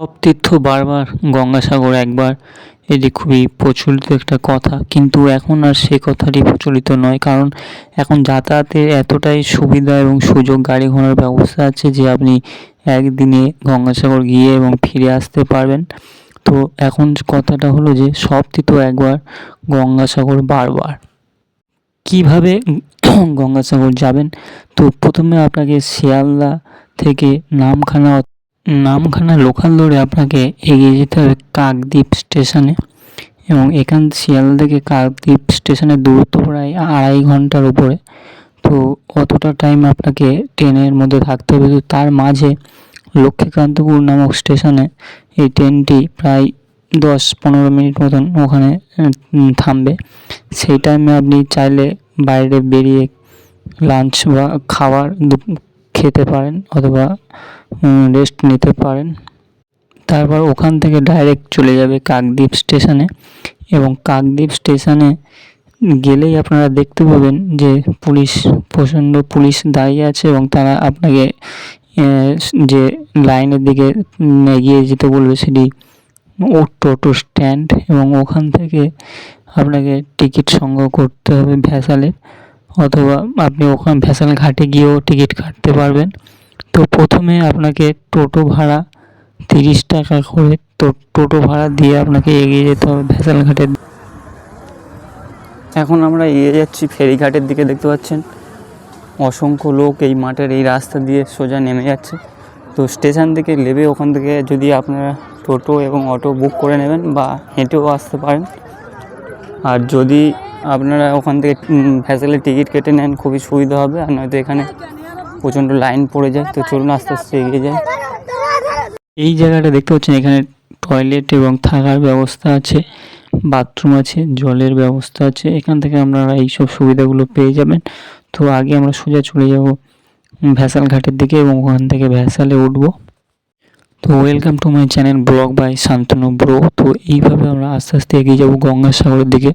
সব তীর্থ বারবার, গঙ্গাসাগর একবার, এটি খুবই প্রচলিত একটা কথা, কিন্তু এখন আর সে কথাটি প্রচলিত নয়। কারণ এখন যাতায়াতের এতটাই সুবিধা এবং সুযোগ, গাড়ি ঘোড়ার ব্যবস্থা আছে যে আপনি একদিনে গঙ্গাসাগর গিয়ে এবং ফিরে আসতে পারবেন। তো এখন কথাটা হলো যে সব তীর্থ একবার, গঙ্গাসাগর বারবার। কিভাবে গঙ্গাসাগর যাবেন? তো প্রথমে আপনাকে শিয়ালদা থেকে নামখানা লোকাল ধরে আপনাকে এগিয়ে যেতে হবে কাকদ্বীপ স্টেশনে, এবং এখান শিয়ালদা থেকে কাকদ্বীপ স্টেশনের দূরত্ব প্রায় 2.5 ঘন্টার উপরে। তো অতটা টাইম আপনাকে ট্রেনের মধ্যে থাকতে হবে। তো তার মাঝে লক্ষ্মীকান্তপুর নামক স্টেশনে এই ট্রেনটি প্রায় 10-15 মিনিট মতন ওখানে থামবে। সেই টাইমে আপনি চাইলে বাইরে বেরিয়ে লাঞ্চ বা খাবার খেতে পারেন অথবা রেস্ট নিতে পারেন। তারপর ওখান থেকে ডাইরেক্ট চলে যাবে কাকদ্বীপ স্টেশনে, এবং কাকদ্বীপ স্টেশনে গেলেই আপনারা দেখতে পাবেন যে প্রচণ্ড পুলিশ দাঁড়িয়ে আছে, এবং তারা আপনাকে যে লাইনের দিকে এগিয়ে যেতে বলবে সেটি টোটো স্ট্যান্ড, এবং ওখান থেকে আপনাকে টিকিট সংগ্রহ করতে হবে ভ্যাসালের, অথবা আপনি ওখানে ভ্যাসাল ঘাটে গিয়েও টিকিট কাটতে পারবেন। তো প্রথমে আপনাকে টোটো ভাড়া 30 টাকা করে, তো টোটো ভাড়া দিয়ে আপনাকে এগিয়ে যেতে হবে ভ্যাসাল ঘাটের। এখন আমরা এগিয়ে যাচ্ছি ফেরিঘাটের দিকে। দেখতে পাচ্ছেন অসংখ্য লোক এই মাঠের এই রাস্তা দিয়ে সোজা নেমে যাচ্ছে। তো স্টেশন থেকে নেমে ওখান থেকে যদি আপনারা টোটো এবং অটো বুক করে নেবেন বা হেঁটেও আসতে পারেন, আর যদি আপনারা ওখান থেকে ভ্যাসেলের টিকিট কেটে নেন খুবই সুবিধা হবে, আর নয়তো এখানে প্রচণ্ড লাইন পড়ে যায়। তো চলুন আস্তে আস্তে এগিয়ে যায়। এই জায়গাটা দেখতে পাচ্ছেন, এখানে টয়লেট এবং থাকার ব্যবস্থা আছে, বাথরুম আছে, জলের ব্যবস্থা আছে। এখান থেকে আপনারা এইসব সুবিধাগুলো পেয়ে যাবেন। তো আগে আমরা সোজা চলে যাব ভ্যাসাল ঘাটের দিকে, এবং ওখান থেকে ভ্যাসালে উঠবো। তো welcome to my channel blog by Shantanu bro. তো এইভাবে আমরা আস্তে আস্তে এগিয়ে যাব গঙ্গাসাগরের দিকে।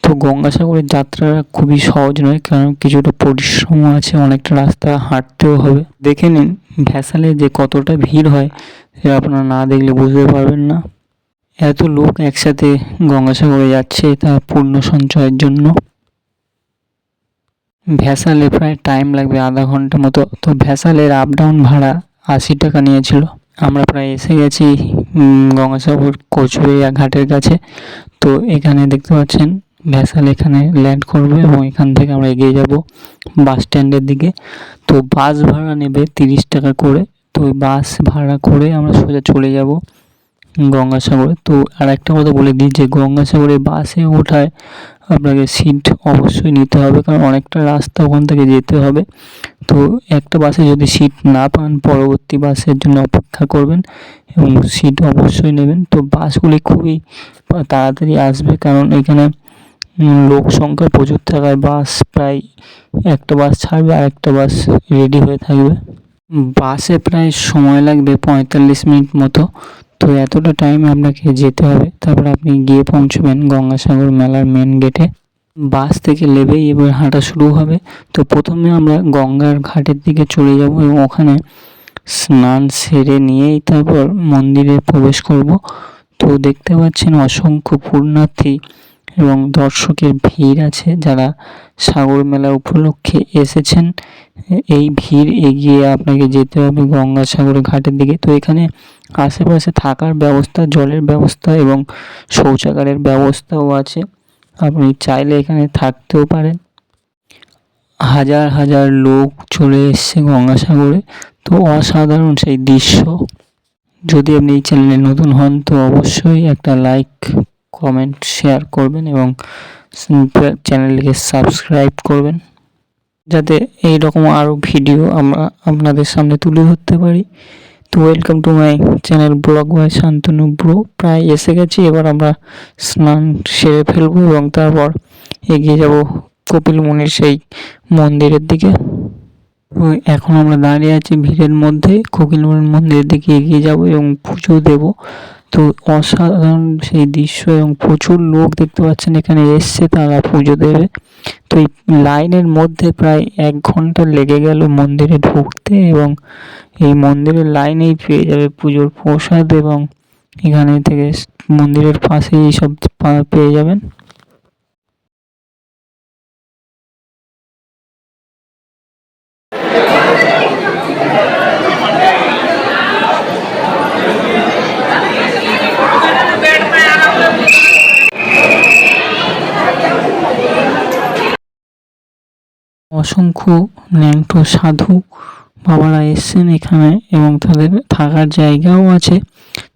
তো গঙ্গাসাগরের যাত্রা খুবই সহজ নয়, কারণ কিছুটা পরিশ্রম আছে, অনেকটা রাস্তা হাঁটতেও হবে। দেখে নিন ভ্যাসালে যে কতটা ভিড় হয়, সেটা আপনারা না দেখলে বুঝতে পারবেন না। এত লোক একসাথে গঙ্গাসাগরে যাচ্ছে তা পূর্ণ সঞ্চয়ের জন্য। ভ্যাসালে প্রায় টাইম লাগবে আধা ঘন্টা মতো। তো ভ্যাসালের আপ ডাউন ভাড়া 80 টাকা নিয়েছিল। আমরা প্রায় এসে গেছি গঙ্গাসাগর কচুরিয়া ঘাটের কাছে। তো এখানে দেখতে পাচ্ছেন ভ্যাসাল এখানে ল্যান্ড করবে, এবং এখান থেকে আমরা এগিয়ে যাব বাস স্ট্যান্ডের দিকে। তো বাস ভাড়া নেবে 30 টাকা করে। তো বাস ভাড়া করে আমরা সোজা চলে যাব গঙ্গাসাগরে। তো আর একটা কথা বলে দিই যে গঙ্গাসাগরে বাসে ওঠায় আপনাকে সিট অবশ্যই নিতে হবে, কারণ অনেকটা রাস্তা ওখান থেকে যেতে হবে। তো একটা বাসে যদি সিট না পান, পরবর্তী বাসের জন্য অপেক্ষা করবেন এবং সিট অবশ্যই নেবেন। তো বাসগুলি খুবই তাড়াতাড়ি আসবে, কারণ এখানে লোক সংখ্যা প্রচুর থাকায় বাস প্রায় একটা বাস ছাড়বে আর একটা বাস রেডি হয়ে থাকবে। বাসে প্রায় সময় লাগবে 45 মিনিট মতো। তো এতটা টাইমে আপনাকে যেতে হবে, তারপর আপনি গিয়ে পৌঁছবেন গঙ্গাসাগর মেলার মেন গেটে। বাস থেকে নেবেই এবার হাঁটা শুরু হবে। তো প্রথমে আমরা গঙ্গার ঘাটের দিকে চলে যাব, এবং ওখানে স্নান সেরে নিয়েই তারপর মন্দিরে প্রবেশ করব। তো দেখতে পাচ্ছেন অসংখ্য পুণ্যার্থী এবং দর্শকের ভিড় আছে, যারা সাগর মেলা উপলক্ষে এসেছেন। এই ভিড় এগিয়ে আপনাকে যেতে হবে গঙ্গাসাগর ঘাটের দিকে। তো এখানে আশেপাশে থাকার ব্যবস্থা, জলের ব্যবস্থা এবং শৌচাগারের ব্যবস্থাও আছে। আপনি চাইলে এখানে থাকতেও পারেন। হাজার হাজার লোক চলে এসছে গঙ্গাসাগরে। তো অসাধারণ সেই দৃশ্য। যদি আপনি এই চ্যানেলে নতুন হন তো অবশ্যই একটা লাইক, কমেন্ট, শেয়ার করবেন, এবং চ্যানেলটিকে সাবস্ক্রাইব করবেন, যাতে এই রকম আরও ভিডিও আমরা আপনাদের সামনে তুলে ধরতে পারি। তো welcome to my channel blog by Shantanu bro. প্রায় এসে গেছি, এবার আমরা স্নান সেরে ফেলবো এবং তারপর এগিয়ে যাব কপিল মুনির সেই মন্দিরের দিকে। এখন আমরা দাঁড়িয়ে আছি ভিড়ের মধ্যে, কপিল মুনির মন্দিরের দিকে এগিয়ে যাব এবং পুজো দেব। তো অসাধারণ সেই দৃশ্য এবং প্রচুর লোক দেখতে পাচ্ছেন এখানে এসছে তারা পুজো দেবে। তো এই লাইনের মধ্যে প্রায় 1 ঘন্টা লেগে গেল মন্দিরে ঢুকতে, এবং এই মন্দিরের লাইনেই পেয়ে যাবে পুজোর প্রসাদ, এবং এখানে থেকে মন্দিরের পাশেই সব পেয়ে যাবেন। অসংখ্য ন্যাংটো সাধু বাবারা এসছেন এখানে, এবং তাদের থাকার জায়গাও আছে।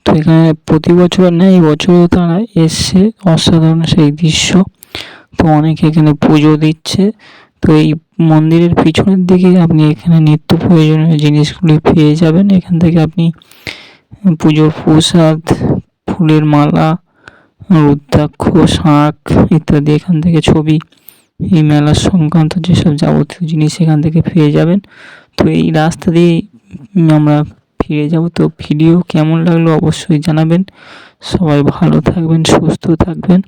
তো এখানে প্রতি বছর নেই, বছরও তারা এসছে। অসাধারণ সেই দৃশ্য। তো অনেকে এখানে পুজো দিচ্ছে। তো এই মন্দিরের পিছনের দিকে আপনি এখানে নিত্য প্রয়োজনীয় জিনিসগুলি পেয়ে যাবেন। এখান থেকে আপনি পুজোর প্রসাদ, ফুলের মালা, রুদ্রাক্ষ, শাঁখ ইত্যাদি এখান থেকে ছবি, এই মেলার সংক্রান্ত যেসব যাবতীয় জিনিস এখান থেকে পেয়ে যাবেন। তো এই রাস্তা দিয়ে আমরা ফিরে যাব। তো ভিডিও কেমন লাগলো অবশ্যই জানাবেন। সবাই ভালো থাকবেন, সুস্থ থাকবেন।